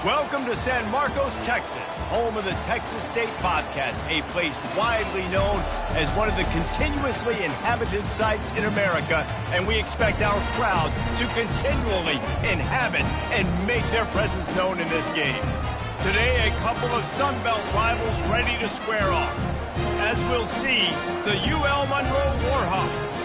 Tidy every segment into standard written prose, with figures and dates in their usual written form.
Welcome to San Marcos, Texas, home of the Texas State Bobcats, a place widely known as one of the continuously inhabited sites in America, and we expect our crowd to continually inhabit and make their presence known in this game. Today, a couple of Sun Belt rivals ready to square off. As we'll see, the UL Monroe Warhawks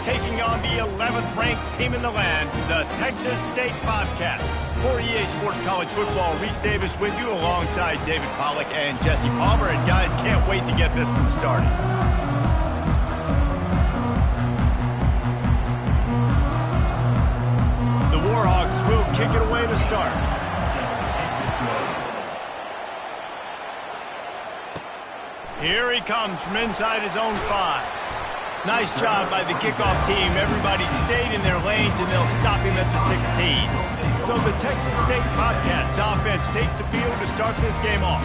taking on the 11th ranked team in the land, the Texas State Bobcats. For EA Sports College Football, Reese Davis with you alongside David Pollack and Jesse Palmer. And guys, can't wait to get this one started. The Warhawks will kick it away to start. Here he comes from inside his own 5. Nice job by the kickoff team. Everybody stayed in their lanes, and they'll stop him at the 16. So the Texas State Bobcats offense takes the field to start this game off.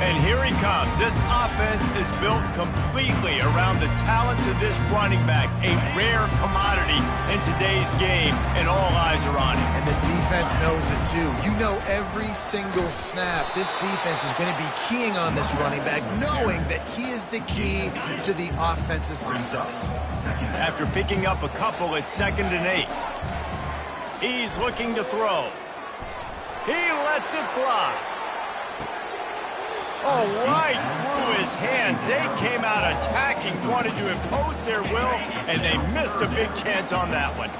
And here he comes. This offense is built completely around the talents of this running back, a rare commodity in today's game, and all eyes are on him. And the defense knows it too. You know every single snap, this defense is going to be keying on this running back, knowing that he is the key to the offense's success. After picking up a couple, it's 2nd and 8. He's looking to throw. He lets it fly. Oh, right through his hands. They came out attacking, wanted to impose their will, and they missed a big chance on that one.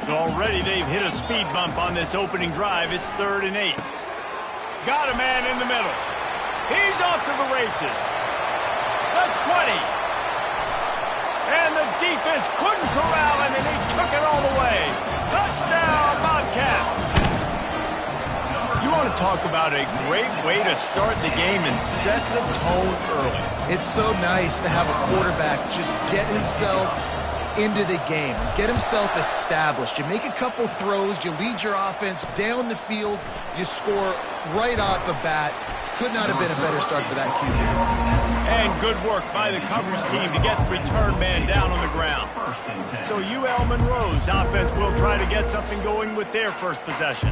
So already they've hit a speed bump on this opening drive. It's 3rd and 8. Got a man in the middle. He's off to the races. The 20. And the defense couldn't corral him, and he took it all the way. Touchdown, Bobcats. You want to talk about a great way to start the game and set the tone early. It's so nice to have a quarterback just get himself into the game, get himself established. You make a couple throws, you lead your offense down the field, you score right off the bat. Could not have been a better start for that QB. And good work by the coverage team to get the return man down on the ground. So UL Monroe's offense will try to get something going with their first possession.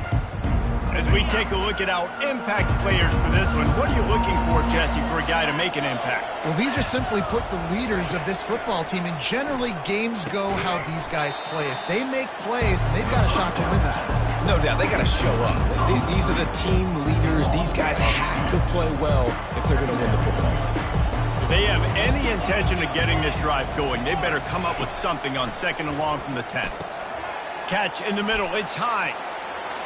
As we take a look at our impact players for this one, what are you looking for, Jesse, for a guy to make an impact? Well, these are simply put the leaders of this football team, and generally games go how these guys play. If they make plays, then they've got a shot to win this one. No doubt, they got to show up. These are the team leaders. These guys have to play well if they're going to win the football game. If they have any intention of getting this drive going, they better come up with something on 2nd and long from the 10. Catch in the middle, it's Hines.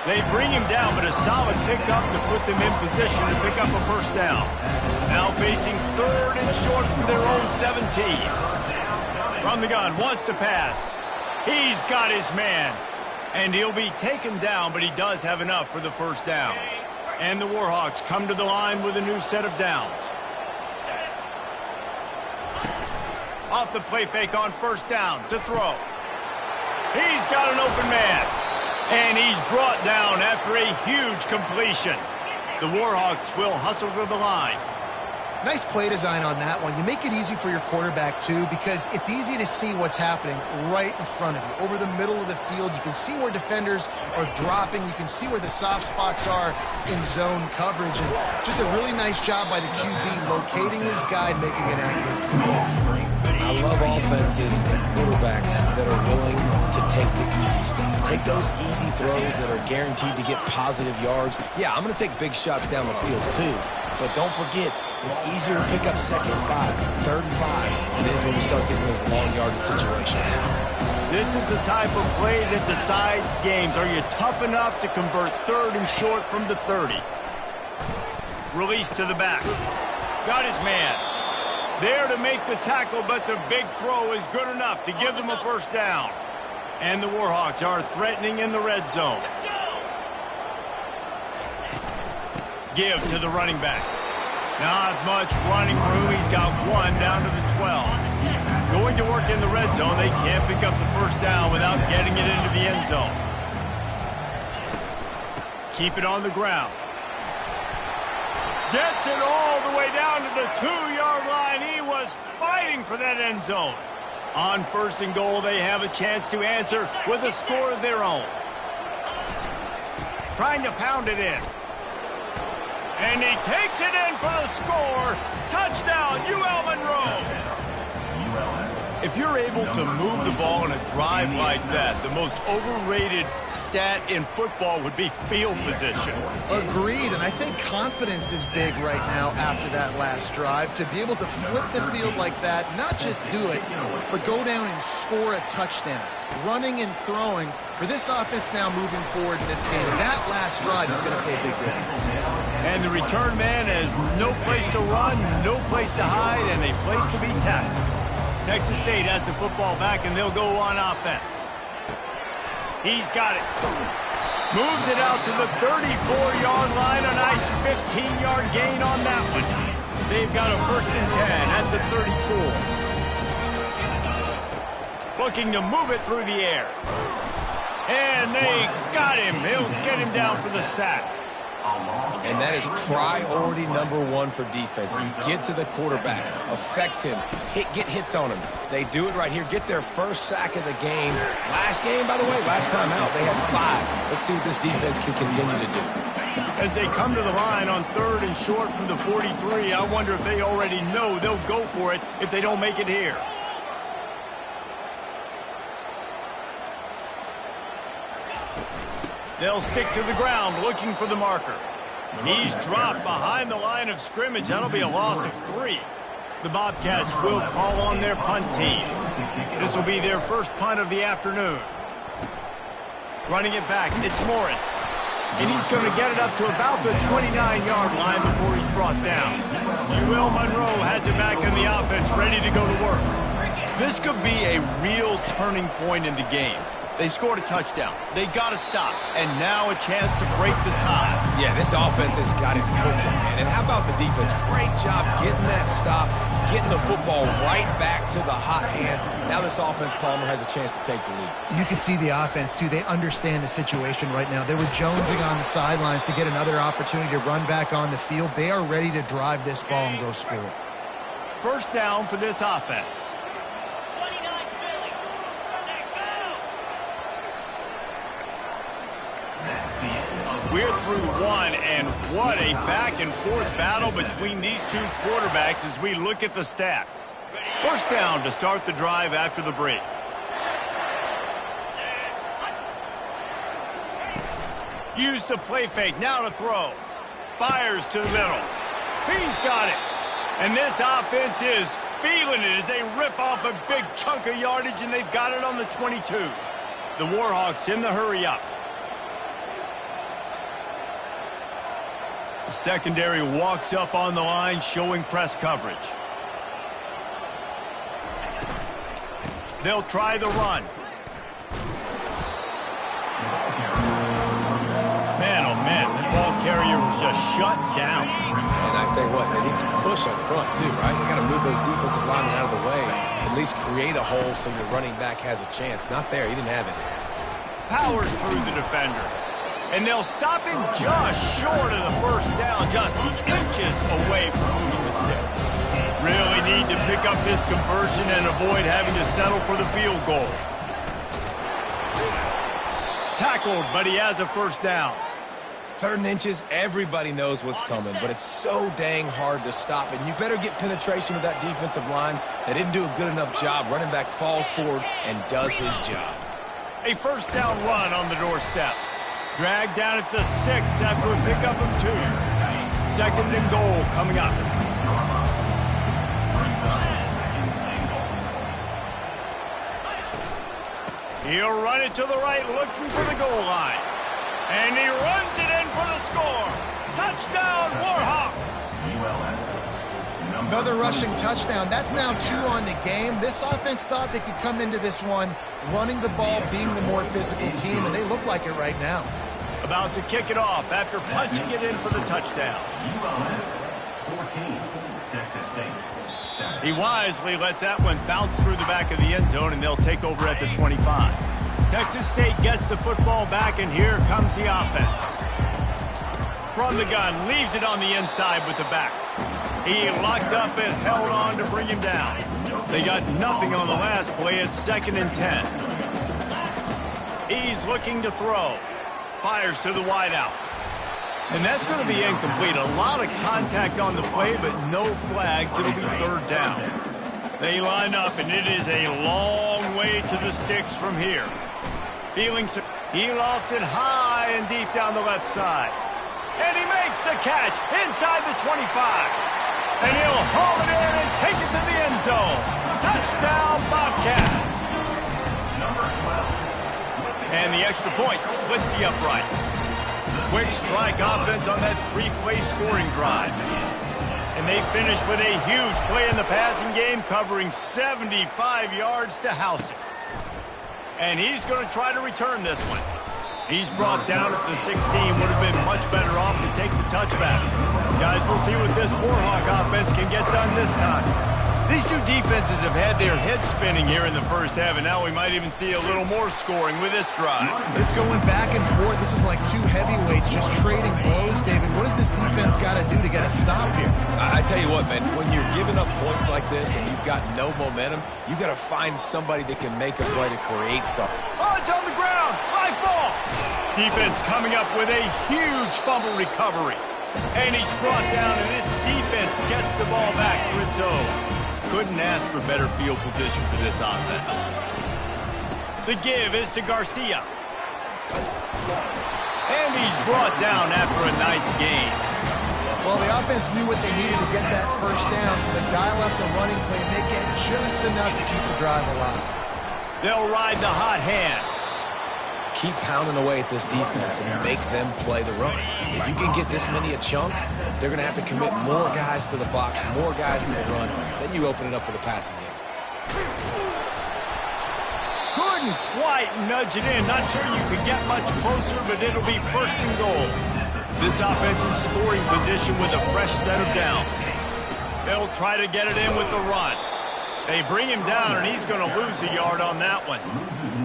They bring him down, but a solid pickup to put them in position to pick up a first down. Now facing 3rd and short from their own 17. From the gun, wants to pass. He's got his man. And he'll be taken down, but he does have enough for the first down. And the Warhawks come to the line with a new set of downs. Off the play fake on 1st down to throw. He's got an open man. And he's brought down after a huge completion. The Warhawks will hustle to the line. Nice play design on that one. You make it easy for your quarterback, too, because it's easy to see what's happening right in front of you. Over the middle of the field, you can see where defenders are dropping. You can see where the soft spots are in zone coverage. And just a really nice job by the QB locating his guy and making it accurate. I love offenses and quarterbacks that are willing to take the easy stuff. Take those easy throws that are guaranteed to get positive yards. Yeah, I'm going to take big shots down the field too. But don't forget, it's easier to pick up 2nd and 5, 3rd and 5 than it is when we start getting those long yardage situations. This is the type of play that decides games. Are you tough enough to convert 3rd and short from the 30? Release to the back. Got his man. There to make the tackle, but the big throw is good enough to give them a first down. And the Warhawks are threatening in the red zone. Give to the running back. Not much running room. He's got one down to the 12. Going to work in the red zone. They can't pick up the first down without getting it into the end zone. Keep it on the ground. Gets it all the way down to the 2-yard line. He was fighting for that end zone. On 1st and goal, they have a chance to answer with a score of their own. Trying to pound it in. And he takes it in for the score. Touchdown, UL Monroe. If you're able to move the ball in a drive like that, the most overrated stat in football would be field position. Agreed, and I think confidence is big right now after that last drive. To be able to flip the field like that, not just do it, but go down and score a touchdown. Running and throwing, for this offense now moving forward in this game, that last drive is going to pay a big difference. And the return man has no place to run, no place to hide, and a place to be tackled. Texas State has the football back, and they'll go on offense. He's got it. Moves it out to the 34-yard line. A nice 15-yard gain on that one. They've got a 1st and 10 at the 34. Looking to move it through the air. And they got him. He'll get him down for the sack. And that is priority number 1 for defenses. Get to the quarterback. Affect him. Get hits on him. They do it right here. Get their first sack of the game. Last game, by the way, last time out, they had 5. Let's see what this defense can continue to do. As they come to the line on 3rd and short from the 43, I wonder if they already know they'll go for it if they don't make it here. They'll stick to the ground looking for the marker. He's dropped behind the line of scrimmage. That'll be a loss of 3. The Bobcats will call on their punt team. This will be their first punt of the afternoon. Running it back, it's Morris. And he's going to get it up to about the 29-yard line before he's brought down. UL Monroe has it back in the offense, ready to go to work. This could be a real turning point in the game. They scored a touchdown. They got to stop. And now a chance to break the tie. Yeah, this offense has got it cooking, man. And how about the defense? Great job getting that stop, getting the football right back to the hot hand. Now this offense, Palmer, has a chance to take the lead. You can see the offense, too. They understand the situation right now. They were jonesing on the sidelines to get another opportunity to run back on the field. They are ready to drive this ball and go score. First down for this offense. We're through 1, and what a back-and-forth battle between these two quarterbacks as we look at the stats. First down to start the drive after the break. Use the play fake, now to throw. Fires to the middle. He's got it. And this offense is feeling it as they rip off a big chunk of yardage, and they've got it on the 22. The Warhawks in the hurry-up. The secondary walks up on the line, showing press coverage. They'll try the run. Man, oh man, the ball carrier was just shut down. And I tell you what, they need some push up front too, right? You got to move those defensive linemen out of the way, at least create a hole so your running back has a chance. Not there, he didn't have it. Powers through the defender. And they'll stop him just short of the first down, just inches away from moving the sticks. Really need to pick up this conversion and avoid having to settle for the field goal. Tackled, but he has a first down. 3rd and inches, everybody knows what's coming, but it's so dang hard to stop. And you better get penetration with that defensive line. They didn't do a good enough job. Running back falls forward and does his job. A first down run on the doorstep. Dragged down at the 6 after a pickup of 2. 2nd and goal coming up. He'll run it to the right, looking for the goal line. And he runs it in for the score. Touchdown, Warhawks! Another rushing touchdown. That's now 2 on the game. This offense thought they could come into this one running the ball, being the more physical team, and they look like it right now. About to kick it off after punching it in for the touchdown. 14, Texas State. He wisely lets that one bounce through the back of the end zone, and they'll take over at the 25. Texas State gets the football back, and here comes the offense. From the gun, leaves it on the inside with the back. He locked up and held on to bring him down. They got nothing on the last play. It's 2nd and 10. He's looking to throw. Fires to the wideout. And that's going to be incomplete. A lot of contact on the play, but no flags. It'll be third down. They line up, and it is a long way to the sticks from here. He lofts it high and deep down the left side. And he makes the catch inside the 25. And he'll haul it in and take it to the end zone. Touchdown, Bobcats. Number 12. And the extra point splits the uprights. Quick strike offense on that three-play scoring drive. And they finish with a huge play in the passing game, covering 75 yards to house it. And he's going to try to return this one. He's brought down at the 16. Would have been much better off to take the touchback. Guys, we'll see what this Warhawk offense can get done this time. These two defenses have had their heads spinning here in the first half, and now we might even see a little more scoring with this drive. It's going back and forth. This is like two heavyweights just trading blows, David. What does this defense got to do to get a stop here? I tell you what, man, when you're giving up points like this and you've got no momentum, you've got to find somebody that can make a play to create something. Oh, it's on the ground. Live ball. Defense coming up with a huge fumble recovery. And he's brought down, and this defense gets the ball back to its own. Couldn't ask for better field position for this offense. The give is to Garcia. And he's brought down after a nice gain. Well, the offense knew what they needed to get that first down, so they dial up the running play and they get just enough to keep the drive alive. They'll ride the hot hand. Keep pounding away at this defense and make them play the run. If you can get this many a chunk, they're going to have to commit more guys to the box, more guys to the run. Then you open it up for the passing game. Couldn't quite nudge it in. Not sure you could get much closer, but it'll be first and goal. This offense in scoring position with a fresh set of downs. They'll try to get it in with the run. They bring him down, and he's going to lose a yard on that one.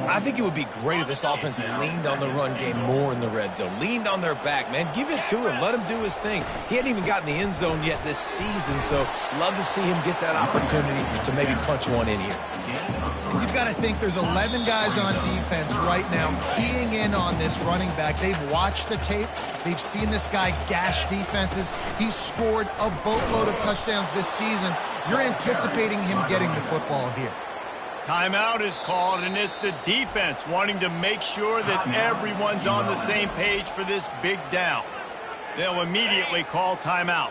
I think it would be great if this offense leaned on the run game more in the red zone. Leaned on their back, man. Give it to him. Let him do his thing. He hadn't even gotten the end zone yet this season, so love to see him get that opportunity to maybe punch one in here. You've got to think there's 11 guys on defense right now keying in on this running back. They've watched the tape. They've seen this guy gash defenses. He's scored a boatload of touchdowns this season. You're anticipating him getting the football here. Timeout is called, and it's the defense wanting to make sure that everyone's on the same page for this big down. They'll immediately call timeout.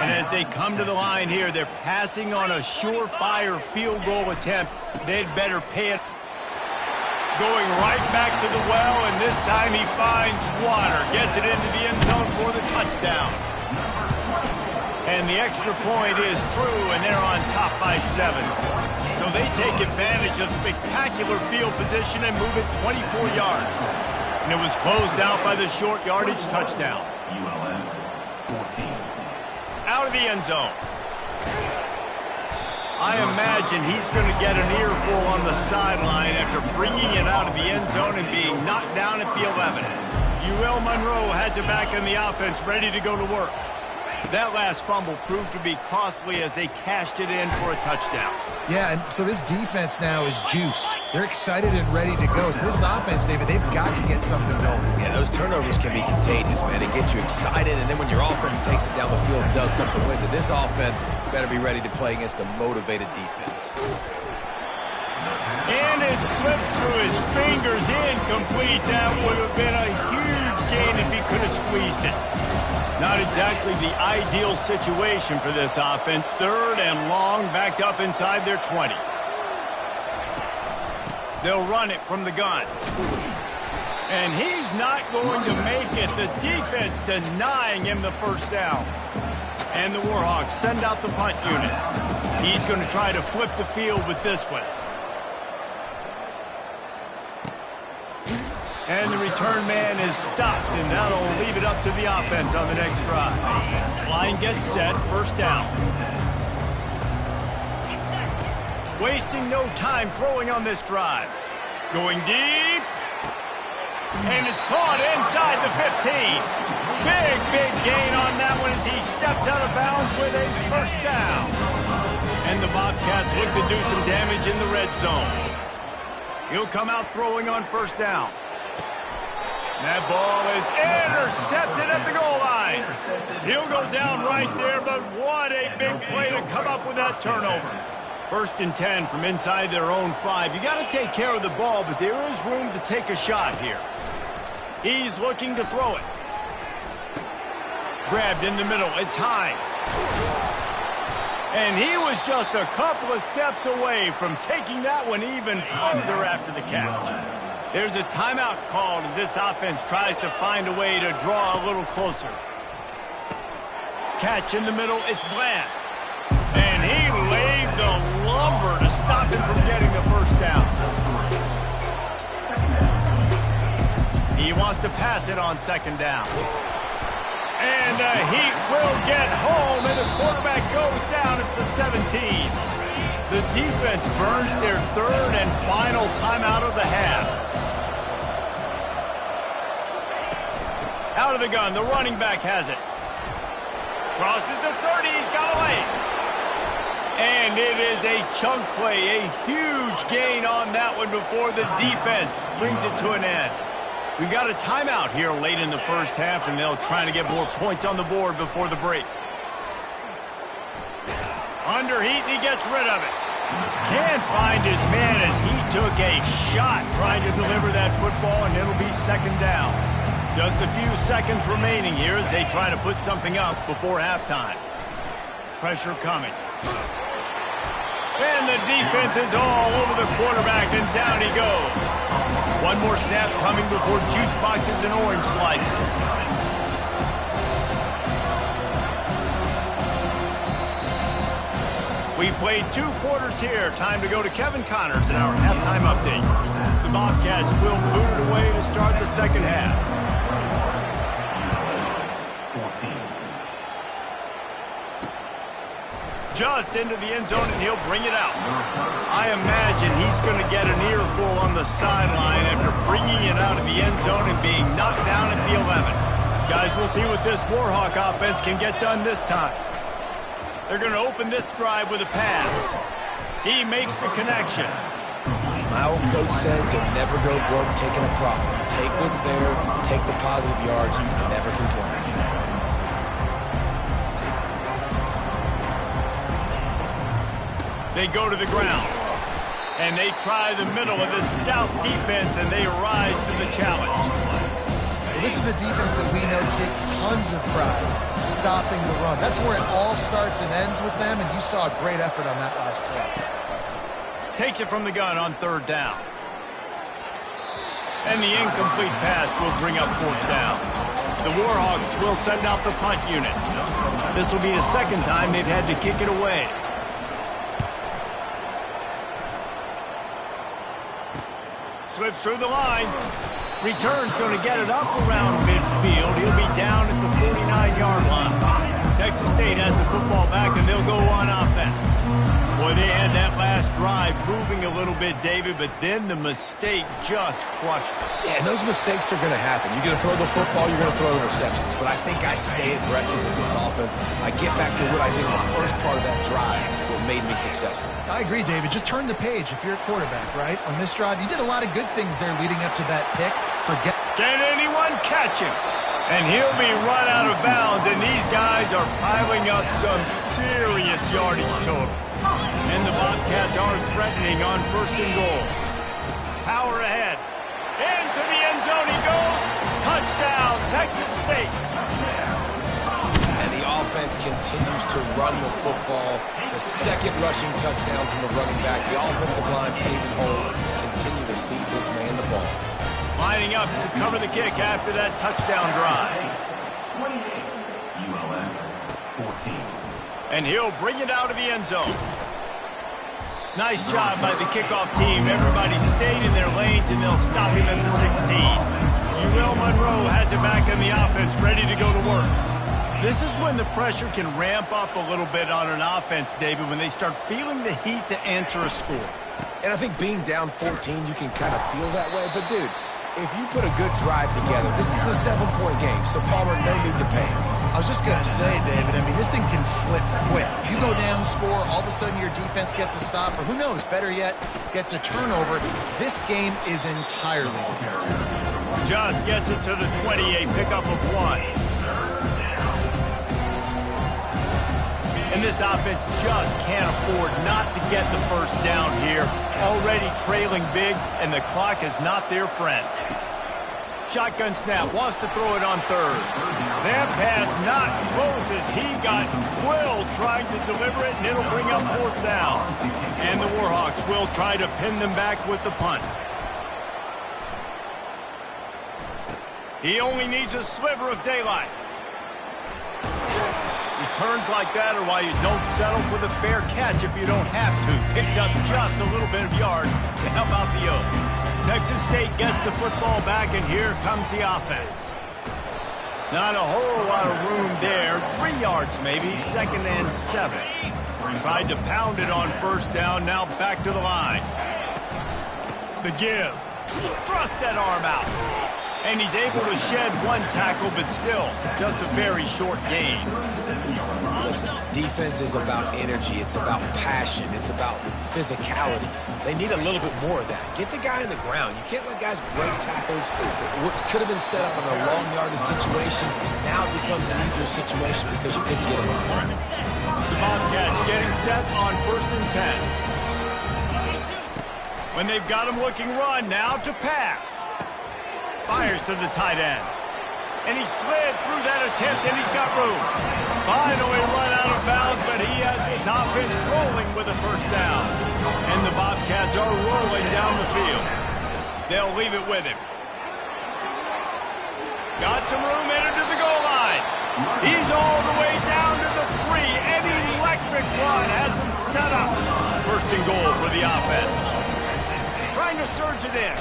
And as they come to the line here, they're passing on a surefire field goal attempt. They'd better pay it. Going right back to the well, and this time he finds water. Gets it into the end zone for the touchdown. And the extra point is true, and they're on top by 7. So they take advantage of spectacular field position and move it 24 yards. And it was closed out by the short yardage touchdown. ULM 14. Out of the end zone. I imagine he's going to get an earful on the sideline after bringing it out of the end zone and being knocked down at the 11. UL Monroe has it back in the offense, ready to go to work. That last fumble proved to be costly as they cashed it in for a touchdown. Yeah, and so this defense now is juiced. They're excited and ready to go. So this offense, David, they've got to get something going. Yeah, those turnovers can be contagious, man. It gets you excited, and then when your offense takes it down the field and does something with it, this offense better be ready to play against a motivated defense. And it slips through his fingers, incomplete. That would have been a huge gain if he could have squeezed it. Not exactly the ideal situation for this offense. Third and long, backed up inside their 20. They'll run it from the gun. And he's not going to make it. The defense denying him the first down. And the Warhawks send out the punt unit. He's going to try to flip the field with this one. And the return man is stopped, and that'll leave it up to the offense on the next drive. Line gets set, first down. Wasting no time throwing on this drive. Going deep. And it's caught inside the 15. Big gain on that one as he stepped out of bounds with a first down. And the Bobcats look to do some damage in the red zone. He'll come out throwing on first down. That ball is intercepted at the goal line. He'll go down right there, but what a big play to come up with that turnover. 1st and 10 from inside their own 5. You got to take care of the ball, but there is room to take a shot here. He's looking to throw it. Grabbed in the middle. It's Hines. And he was just a couple of steps away from taking that one even further after the catch. There's a timeout called as this offense tries to find a way to draw a little closer. Catch in the middle, it's Bland. And he laid the lumber to stop him from getting the first down. He wants to pass it on 2nd down. And the Heat will get home, and the quarterback goes down at the 17. The defense burns their 3rd and final timeout of the half. Out of the gun, the running back has it. Crosses the 30, he's got a lane. And it is a chunk play, a huge gain on that one before the defense brings it to an end. We've got a timeout here late in the 1st half, and they'll try to get more points on the board before the break. Under heat, and he gets rid of it. Can't find his man as he took a shot trying to deliver that football, and it'll be 2nd down. Just a few seconds remaining here as they try to put something up before halftime. Pressure coming. And the defense is all over the quarterback, and down he goes. One more snap coming before juice boxes and orange slices. We've played 2 quarters here. Time to go to Kevin Connors in our halftime update. The Bobcats will boot it away to start the 2nd half. Just into the end zone, and he'll bring it out. I imagine he's going to get an earful on the sideline after bringing it out of the end zone and being knocked down at the 11. Guys, we'll see what this Warhawk offense can get done this time. They're going to open this drive with a pass. He makes the connection. My old coach said to never go broke taking a profit. Take what's there, take the positive yards, and never complain. They go to the ground, and they try the middle of this stout defense, and they rise to the challenge. Well, this is a defense that we know takes tons of pride stopping the run. That's where it all starts and ends with them, and you saw a great effort on that last play. Takes it from the gun on 3rd down. And the incomplete pass will bring up 4th down. The Warhawks will send out the punt unit. This will be the 2nd time they've had to kick it away. Slips through the line. Return's going to get it up around midfield. He'll be down at the 49-yard line. Texas State has the football back, and they'll go on offense. Boy, they had that last drive moving a little bit, David, but then the mistake just crushed them. Yeah, and those mistakes are going to happen. You're going to throw the football, you're going to throw interceptions. But I think I stay aggressive with this offense. I get back to what I did in the first part of that drive that made me successful. I agree, David. Just turn the page if you're a quarterback, right? On this drive, you did a lot of good things there leading up to that pick. Can anyone catch him? And he'll be run out of bounds, and these guys are piling up some serious yardage totals. And the Bobcats are threatening on 1st and goal. Power ahead. Into the end zone he goes. Touchdown, Texas State. And the offense continues to run the football. The 2nd rushing touchdown from the running back. The offensive line paving holes. Continue to feed this man the ball. Lining up to cover the kick after that touchdown drive. 28, ULM, 14. And he'll bring it out of the end zone. Nice job by the kickoff team. Everybody stayed in their lanes, and they'll stop him at the 16. UL Monroe has it back in the offense, ready to go to work. This is when the pressure can ramp up a little bit on an offense, David, when they start feeling the heat to answer a score. And I think being down 14, you can kind of feel that way. But, dude, if you put a good drive together, this is a 7-point game, so Palmer, no need to panic. I was just going to say, David, I mean, this thing can flip quick. You go down, score, all of a sudden your defense gets a stop, or who knows, better yet, gets a turnover. This game is entirely different. Just gets it to the 20, a pickup of 1. And this offense just can't afford not to get the first down here. Already trailing big, and the clock is not their friend. Shotgun snap, wants to throw it on third. That pass not close as he got twilled trying to deliver it, and it'll bring up fourth down. And the Warhawks will try to pin them back with the punt. He only needs a sliver of daylight. Returns like that are why you don't settle for the fair catch if you don't have to. Picks up just a little bit of yards to help out the Oak. Texas State gets the football back, and here comes the offense. Not a whole lot of room there. 3 yards maybe, 2nd and 7. Tried to pound it on first down, now back to the line. The give. Thrust that arm out. And he's able to shed 1 tackle, but still, just a very short gain. Listen, defense is about energy. It's about passion. It's about physicality. They need a little bit more of that. Get the guy in the ground. You can't let guys break tackles. What could have been set up in a long yardage situation, now it becomes an easier situation because you couldn't get him on the ground. The Bobcats getting set on 1st and 10. When they've got him looking run, now to pass. Fires to the tight end. And he slid through that attempt, and he's got room. Finally run out of bounds, but he has his offense rolling with a first down. And the Bobcats are rolling down the field. They'll leave it with him. Got some room, entered to the goal line. He's all the way down to the 3. An electric run has him set up. 1st and goal for the offense. Trying to surge it in.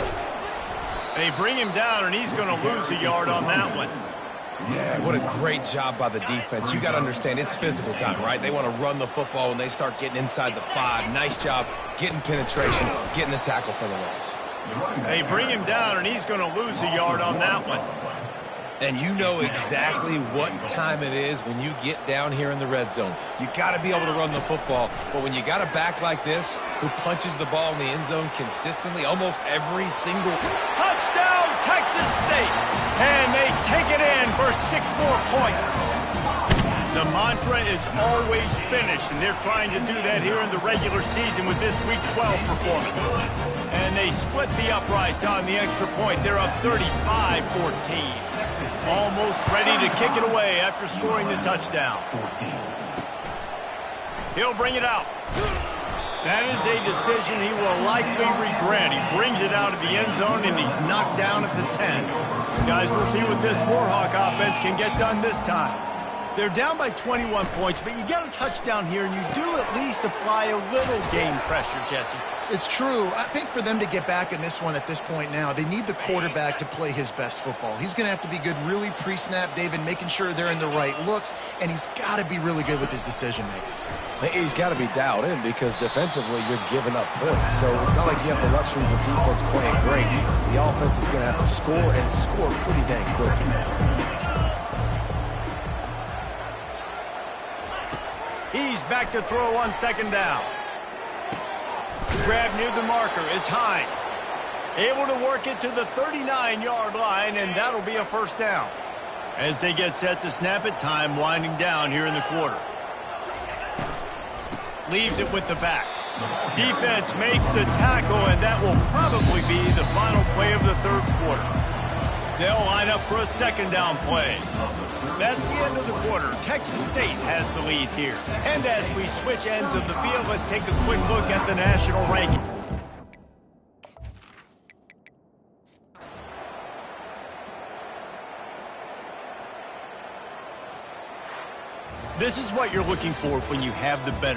They bring him down, and he's going to lose a yard on that one. Yeah, what a great job by the defense. You got to understand, it's physical time, right? They want to run the football when they start getting inside the 5. Nice job getting penetration, getting the tackle for the loss. They bring him down, and he's going to lose a yard on that one. And you know exactly what time it is when you get down here in the red zone. You got to be able to run the football. But when you got a back like this who punches the ball in the end zone consistently, almost every single... Touchdown, Texas State! And they take it in for 6 more points. The mantra is always finish, and they're trying to do that here in the regular season with this Week 12 performance. And they split the uprights on the extra point. They're up 35-14. Almost ready to kick it away after scoring the touchdown. He'll bring it out. That is a decision he will likely regret. He brings it out of the end zone, and he's knocked down at the 10. Guys, we'll see what this Warhawk offense can get done this time. They're down by 21 points, but you get a touchdown here, and you do at least apply a little game pressure, Jesse. It's true. I think for them to get back in this one at this point now, they need the quarterback to play his best football. He's going to have to be good really pre-snap, David, making sure they're in the right looks, and he's got to be really good with his decision-making. He's got to be dialed in because defensively you're giving up points. So it's not like you have the luxury of your defense playing great. The offense is going to have to score and score pretty dang quickly. He's back to throw on 2nd down. Grab near the marker is Hines. Able to work it to the 39-yard line, and that'll be a first down. As they get set to snap it, time winding down here in the quarter. Leaves it with the back. Defense makes the tackle, and that will probably be the final play of the 3rd quarter. They'll line up for a 2nd down play. That's the end of the quarter. Texas State has the lead here. And as we switch ends of the field, let's take a quick look at the national ranking. This is what you're looking for when you have the better